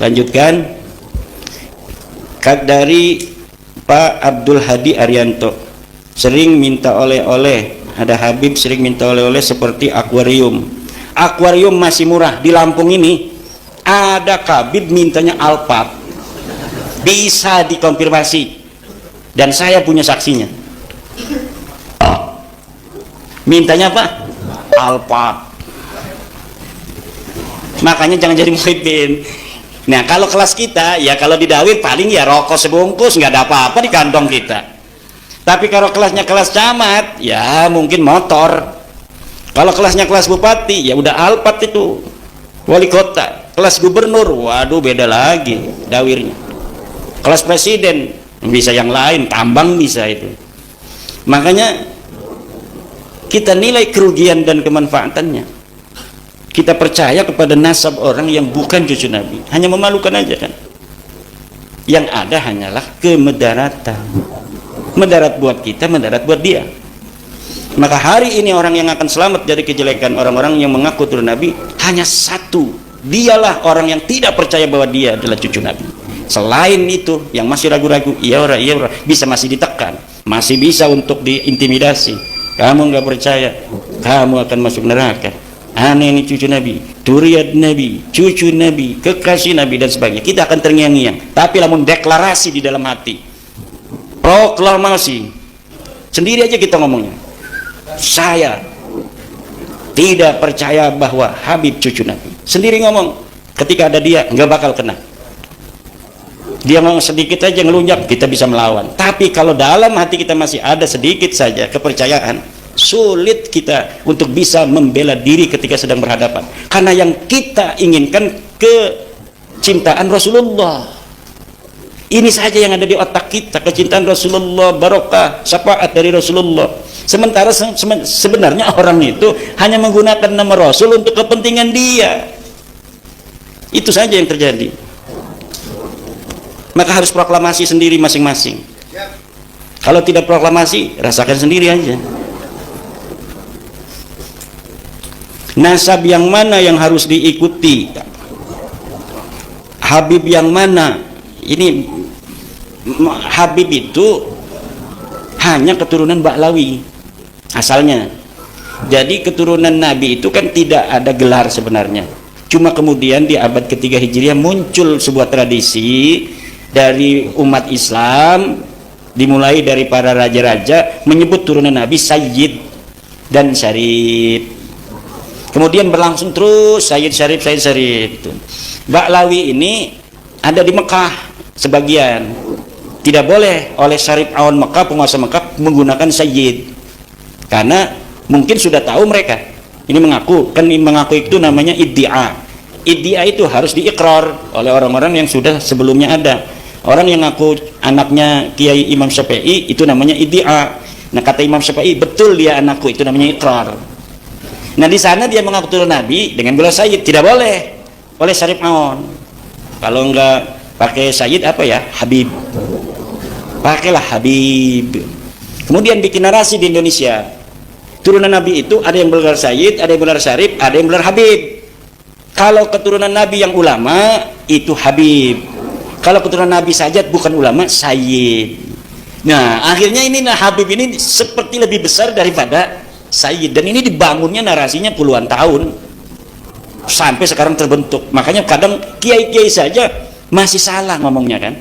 Lanjutkan. Dari Pak Abdul Hadi Arianto, sering minta oleh-oleh. Ada Habib sering minta oleh-oleh seperti akuarium. Akuarium masih murah. Di Lampung ini ada Habib mintanya Alphard. Bisa dikonfirmasi. Dan saya punya saksinya. Mintanya apa? Alphard. Makanya jangan jadi muhibin. Nah, kalau kelas kita, ya kalau di Dawir paling ya rokok sebungkus, nggak ada apa-apa di kantong kita. Tapi kalau kelasnya kelas camat, ya mungkin motor. Kalau kelasnya kelas bupati, ya udah Alphard itu. Wali kota, kelas gubernur, waduh beda lagi Dawirnya. Kelas presiden, bisa yang lain, tambang bisa itu. Makanya kita nilai kerugian dan kemanfaatannya. Kita percaya kepada nasab orang yang bukan cucu Nabi, hanya memalukan aja kan. Yang ada hanyalah kemedaratan. Mendarat buat kita, mendarat buat dia. Maka hari ini orang yang akan selamat dari kejelekan orang-orang yang mengaku turun Nabi hanya satu. Dialah orang yang tidak percaya bahwa dia adalah cucu Nabi. Selain itu, yang masih ragu-ragu, iya ora, bisa masih ditekan, masih bisa untuk diintimidasi. Kamu nggak percaya, kamu akan masuk neraka. Aneh ini cucu Nabi, duriat Nabi, cucu Nabi, kekasih Nabi dan sebagainya. Kita akan terngiang-ngiang. Tapi lamun deklarasi di dalam hati, proklamasi, sendiri aja kita ngomongnya. Saya tidak percaya bahwa Habib cucu Nabi. Sendiri ngomong. Ketika ada dia, nggak bakal kena. Dia ngomong sedikit aja ngelunjak, kita bisa melawan. Tapi kalau dalam hati kita masih ada sedikit saja kepercayaan, sulit kita untuk bisa membela diri ketika sedang berhadapan. Karena yang kita inginkan kecintaan Rasulullah. Ini saja yang ada di otak kita, kecintaan Rasulullah, barokah, syafaat dari Rasulullah. Sementara sebenarnya orang itu hanya menggunakan nama Rasul untuk kepentingan dia. Itu saja yang terjadi. Maka harus proklamasi sendiri masing-masing. Kalau tidak proklamasi, rasakan sendiri aja. Nasab yang mana yang harus diikuti? Habib yang mana? Ini Habib itu hanya keturunan Ba'lawi asalnya. Jadi keturunan Nabi itu kan tidak ada gelar sebenarnya. Cuma kemudian di abad ketiga Hijriah muncul sebuah tradisi dari umat Islam, dimulai dari para raja-raja menyebut turunan Nabi Sayyid dan Syarif. Kemudian berlangsung terus Sayyid Syarif, Sayyid Syarif itu. Ba'lawi ini ada di Mekah sebagian. Tidak boleh oleh Syarif Awan Mekah, penguasa Mekah menggunakan Sayyid. Karena mungkin sudah tahu mereka. Ini mengaku, kan mengaku itu namanya iddia. Iddia itu harus diikrar oleh orang-orang yang sudah sebelumnya ada. Orang yang ngaku anaknya Kiai Imam Syafi'i itu namanya iddia. Nah, kata Imam Syafi'i, betul dia anakku, itu namanya ikrar. Nah, di sana dia mengaku turun Nabi dengan gelar Sayyid, tidak boleh oleh Syarif Aon. Kalau enggak pakai Sayyid apa ya? Habib. Pakailah Habib. Kemudian bikin narasi di Indonesia. Turunan Nabi itu ada yang bergelar Sayyid, ada yang bergelar Syarif, ada yang bergelar Habib. Kalau keturunan Nabi yang ulama itu Habib. Kalau keturunan Nabi saja bukan ulama, Sayyid. Nah, akhirnya ini Habib ini seperti lebih besar daripada Sayyid, dan ini dibangunnya narasinya puluhan tahun sampai sekarang terbentuk. Makanya kadang kiai-kiai saja masih salah ngomongnya kan.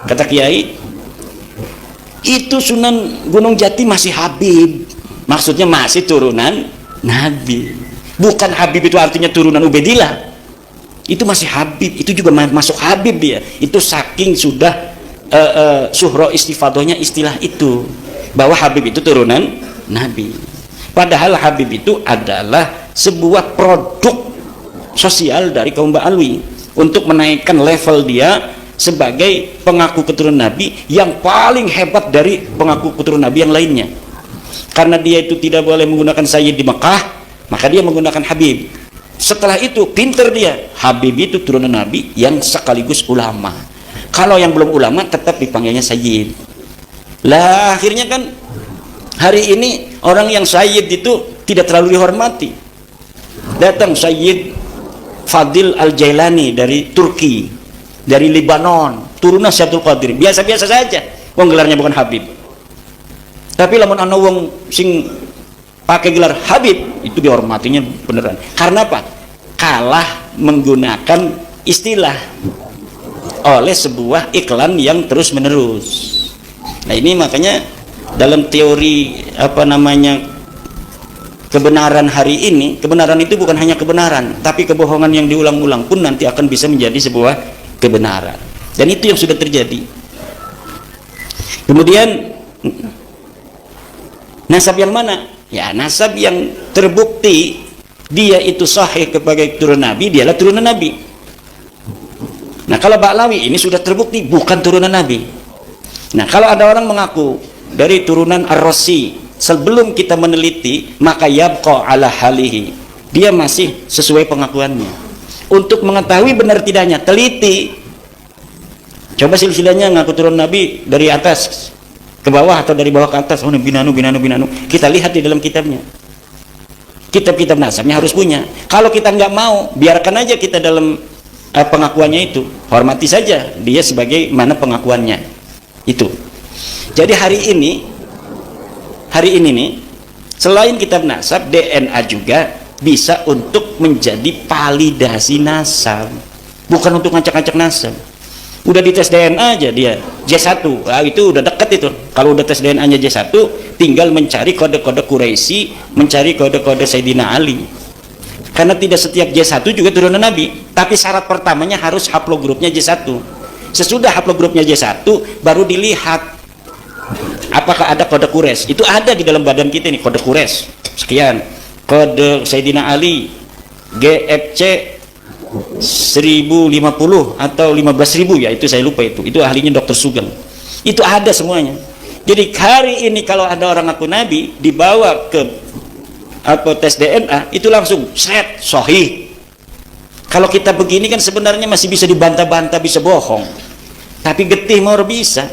Kata kiai, itu Sunan Gunung Jati masih Habib, maksudnya masih turunan Nabi. Bukan Habib itu artinya turunan Ubaidillah. Itu masih Habib, itu juga masuk Habib dia. Itu saking sudah suhro istifadohnya istilah itu, bahwa Habib itu turunan Nabi. Padahal Habib itu adalah sebuah produk sosial dari kaum Ba'lawi untuk menaikkan level dia sebagai pengaku keturunan Nabi yang paling hebat dari pengaku keturunan Nabi yang lainnya. Karena dia itu tidak boleh menggunakan Sayyid di Mekah, maka dia menggunakan Habib. Setelah itu pinter dia, Habib itu turunan Nabi yang sekaligus ulama. Kalau yang belum ulama tetap dipanggilnya Sayyid. Lah akhirnya kan hari ini orang yang Sayyid itu tidak terlalu dihormati. Datang Sayyid Fadil Al-Jailani dari Turki, dari Lebanon, turunan Syaikhul Qadir, biasa-biasa saja, wong gelarnya bukan Habib. Tapi lamun ana wong sing pakai gelar Habib, itu dihormatinya beneran. Karena apa? Kalah menggunakan istilah oleh sebuah iklan yang terus menerus. Nah ini makanya dalam teori kebenaran hari ini, kebenaran itu bukan hanya kebenaran, tapi kebohongan yang diulang-ulang pun nanti akan bisa menjadi sebuah kebenaran. Dan itu yang sudah terjadi. Kemudian nasab yang mana? Ya nasab yang terbukti dia itu sahih sebagai turunan Nabi, dialah turunan Nabi. Nah kalau Ba'lawi ini sudah terbukti bukan turunan Nabi. Nah kalau ada orang mengaku dari turunan Ar-Rasi, sebelum kita meneliti, maka yabqa ala halihi, dia masih sesuai pengakuannya. Untuk mengetahui benar tidaknya, teliti. Coba silsilahnya ngaku turun Nabi dari atas ke bawah atau dari bawah ke atas. Oh binanu. Kita lihat di dalam kitabnya. Kitab-kitab nasabnya harus punya. Kalau kita nggak mau, biarkan aja kita dalam pengakuannya itu, hormati saja dia sebagai mana pengakuannya itu. Jadi hari ini nih, selain kitab nasab, DNA juga bisa untuk menjadi validasi nasab, bukan untuk ngacak-ngacak nasab. Udah dites DNA aja dia J1, itu udah deket itu. Kalau udah tes DNA nya J1, tinggal mencari kode-kode Quraisy, mencari kode-kode Sayyidina Ali. Karena tidak setiap J1 juga turunan Nabi, tapi syarat pertamanya harus haplogrupnya J1. Sesudah haplogrupnya J1 baru dilihat apakah ada kode Quraisy. Itu ada di dalam badan kita ini, kode Quraisy sekian, kode Sayyidina Ali GFC 1050 atau 15.000, ya itu saya lupa, itu ahlinya Dr. Sugeng. Itu ada semuanya. Jadi hari ini kalau ada orang ngaku Nabi dibawa ke tes DNA, itu langsung seret sahih. Kalau kita begini kan sebenarnya masih bisa dibantah-bantah, bisa bohong, tapi getih mau bisa.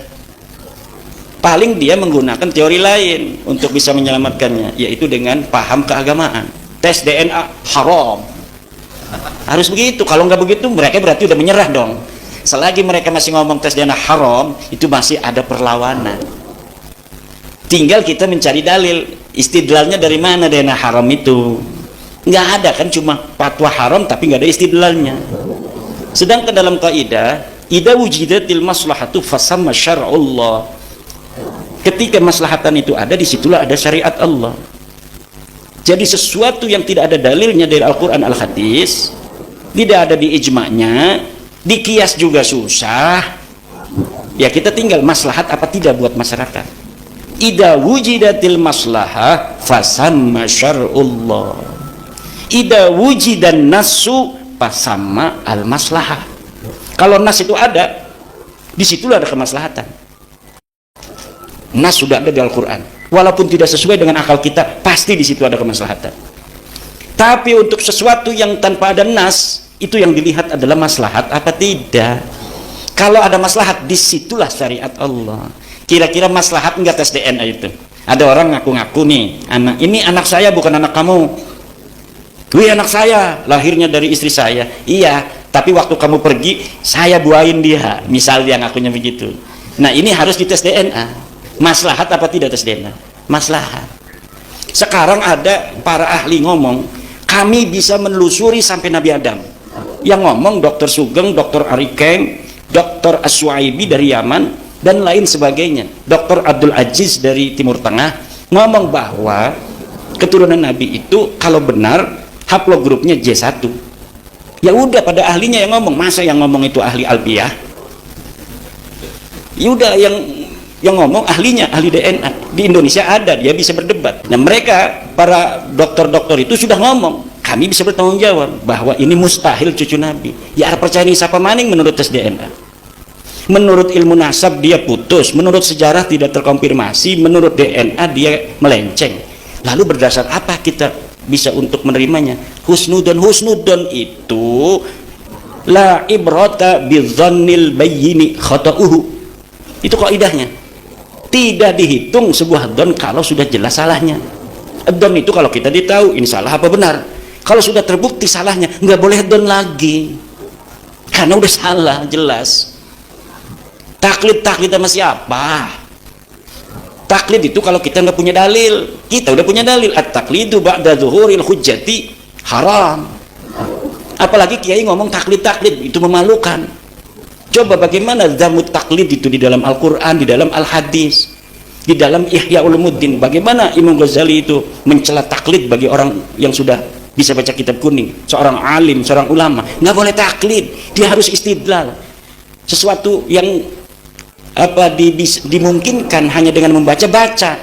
Paling dia menggunakan teori lain untuk bisa menyelamatkannya, yaitu dengan paham keagamaan. Tes DNA haram, harus begitu. Kalau nggak begitu mereka berarti udah menyerah dong. Selagi mereka masih ngomong tes DNA haram, itu masih ada perlawanan. Tinggal kita mencari dalil, istidlalnya dari mana DNA haram itu. Nggak ada kan, cuma fatwa haram tapi nggak ada istidlalnya. Sedangkan dalam kaidah, idza wujidatil maslahatu fasamma syar'ullah, ketika maslahatan itu ada, disitulah ada syariat Allah. Jadi sesuatu yang tidak ada dalilnya dari Al-Quran Al-Hadis, tidak ada di ijma'nya, di kias juga susah, ya kita tinggal maslahat apa tidak buat masyarakat. Idza wujidatil maslahah fasamma syar'ullah, idza wujidan nasu fasamma al maslahah. Kalau nas itu ada, disitulah ada kemaslahatan. Nas sudah ada di Al-Quran, walaupun tidak sesuai dengan akal kita, pasti di situ ada kemaslahatan. Tapi untuk sesuatu yang tanpa ada nas, itu yang dilihat adalah maslahat apa tidak. Kalau ada maslahat, disitulah syariat Allah. Kira-kira maslahat enggak tes DNA itu? Ada orang ngaku-ngaku nih, ini anak saya bukan anak kamu. Wih, anak saya lahirnya dari istri saya. Iya, tapi waktu kamu pergi saya buahin dia, misal dia ngakunya begitu. Nah ini harus dites DNA. Maslahat apa tidak tes DNA? Maslahat. Sekarang ada para ahli ngomong, kami bisa menelusuri sampai Nabi Adam. Yang ngomong Dr. Sugeng, Dr. Arikeng, Dr. Aswaibi dari Yaman, dan lain sebagainya. Dr. Abdul Aziz dari Timur Tengah ngomong bahwa keturunan Nabi itu kalau benar haplogrupnya J1. Ya udah, pada ahlinya yang ngomong. Masa yang ngomong itu ahli albiah? Ya udah, yang ngomong ahlinya, ahli DNA. Di Indonesia ada, dia bisa berdebat. Nah mereka, para dokter-dokter itu sudah ngomong, kami bisa bertanggung jawab bahwa ini mustahil cucu Nabi. Ya percaya ini siapa maning menurut tes DNA. Menurut ilmu nasab dia putus, menurut sejarah tidak terkonfirmasi, menurut DNA dia melenceng. Lalu berdasar apa kita bisa untuk menerimanya? Husnudon itu la ibrata bidzannil bayyini khata'uhu. Itu kaidahnya. Tidak dihitung sebuah don kalau sudah jelas salahnya. Don itu kalau kita ditahu ini salah apa benar. Kalau sudah terbukti salahnya, nggak boleh don lagi. karena udah salah jelas. Taklid sama siapa? Taklid itu kalau kita nggak punya dalil. Kita udah punya dalil. At-taklidu ba'da zuhuril hujjati haram. Apalagi kiai ngomong taklid itu memalukan. Coba bagaimana zamut taklid itu di dalam Al-Quran, di dalam Al-Hadis, di dalam Ihya Ulumuddin. Bagaimana Imam Ghazali itu mencela taklid bagi orang yang sudah bisa baca kitab kuning, seorang alim, seorang ulama. Nggak boleh taklid, dia harus istidlal. Sesuatu yang dimungkinkan hanya dengan baca,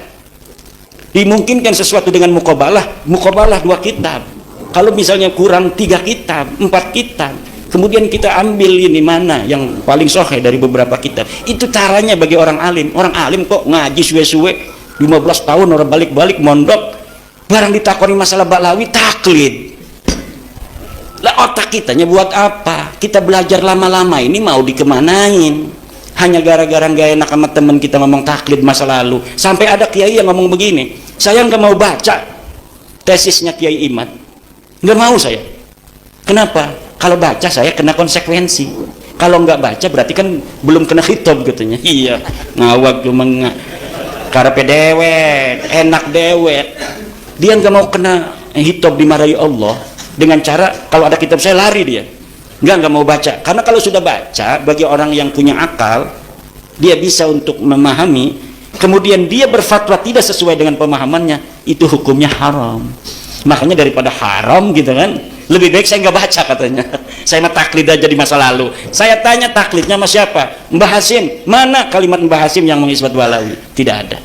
dimungkinkan sesuatu dengan muqabalah 2 kitab. Kalau misalnya kurang 3 kitab, 4 kitab, kemudian kita ambil ini mana yang paling sahih dari beberapa kitab, itu caranya bagi orang alim kok ngaji suwe-suwe 15 tahun orang balik-balik mondok, barang ditakoni masalah Ba'lawi taklid. Lah otak kitanya buat apa? Kita belajar lama-lama ini mau dikemanain? Hanya gara-gara gak enak sama teman kita ngomong taklid masa lalu. Sampai ada kiai yang ngomong begini, saya nggak mau baca tesisnya Kiai Imad, nggak mau saya. Kenapa? Kalau baca saya kena konsekuensi, kalau nggak baca berarti kan belum kena khitab katanya. Iya, ngawak cuma karepe dewet, enak dewet. Dia nggak mau kena khitab, dimarahi Allah dengan cara kalau ada kitab saya lari dia. Nggak mau baca, karena kalau sudah baca, bagi orang yang punya akal, dia bisa untuk memahami, kemudian dia berfatwa tidak sesuai dengan pemahamannya, itu hukumnya haram. Makanya daripada haram gitu kan, lebih baik saya nggak baca katanya. Saya mah taklid aja di masa lalu. Saya tanya taklidnya sama siapa? Mbah Hasim. Mana kalimat Mbah Hasim yang mengisbat Ba'lawi? Tidak ada.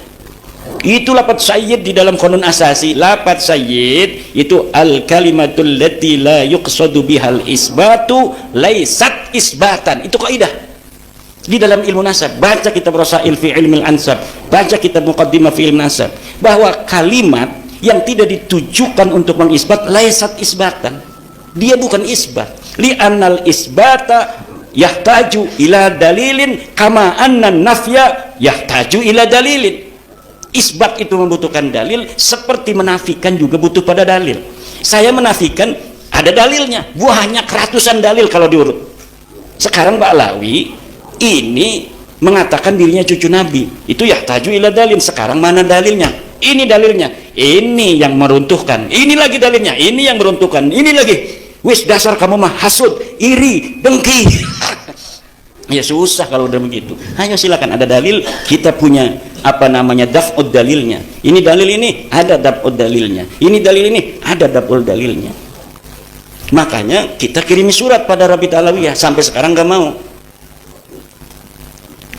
Itu lafaz sayyid di dalam Qanun Asasi. Lafaz sayyid itu al kalimatul lati la yuqsadu bihal isbatu laisat isbatan. Itu kaidah di dalam ilmu nasab. Baca kitab Rasail fi ilmil ansab, baca kitab Muqaddimah fi ilmil ansab, bahwa kalimat yang tidak ditujukan untuk mengisbat laisat isbatan, dia bukan isbat. Li annal isbata yahtaju ila dalilin kama anna nafya yahtaju ila dalilin. Isbat itu membutuhkan dalil, seperti menafikan juga butuh pada dalil. Saya menafikan, ada dalilnya, banyak ratusan dalil kalau diurut. Sekarang Ba'lawi ini mengatakan dirinya cucu Nabi, itu yahtaju ila dalil. Sekarang mana dalilnya? Ini dalilnya, ini yang meruntuhkan. Ini lagi dalilnya, ini yang meruntuhkan. Ini lagi, wis dasar kamu mah hasud, iri, dengki. Ya susah kalau udah begitu. Ayo silakan, ada dalil, kita punya daf'ud dalilnya. Ini dalil ini ada daf'ud dalilnya. Ini dalil ini ada daf'ul dalilnya. Makanya kita kirimi surat pada Rabit Alawiyah, sampai sekarang nggak mau.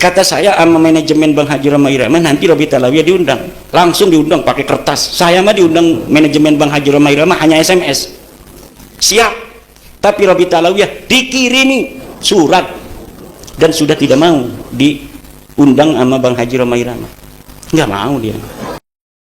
Kata saya sama manajemen Bang Haji Roma Irama, nanti Rabit Alawiyah diundang, langsung diundang pakai kertas. Saya mah diundang manajemen Bang Haji Roma Irama hanya SMS. Siap. Tapi Rabit Alawiyah dikirimi surat dan sudah tidak mau diundang sama Bang Haji Roma Irama. Nggak mau dia.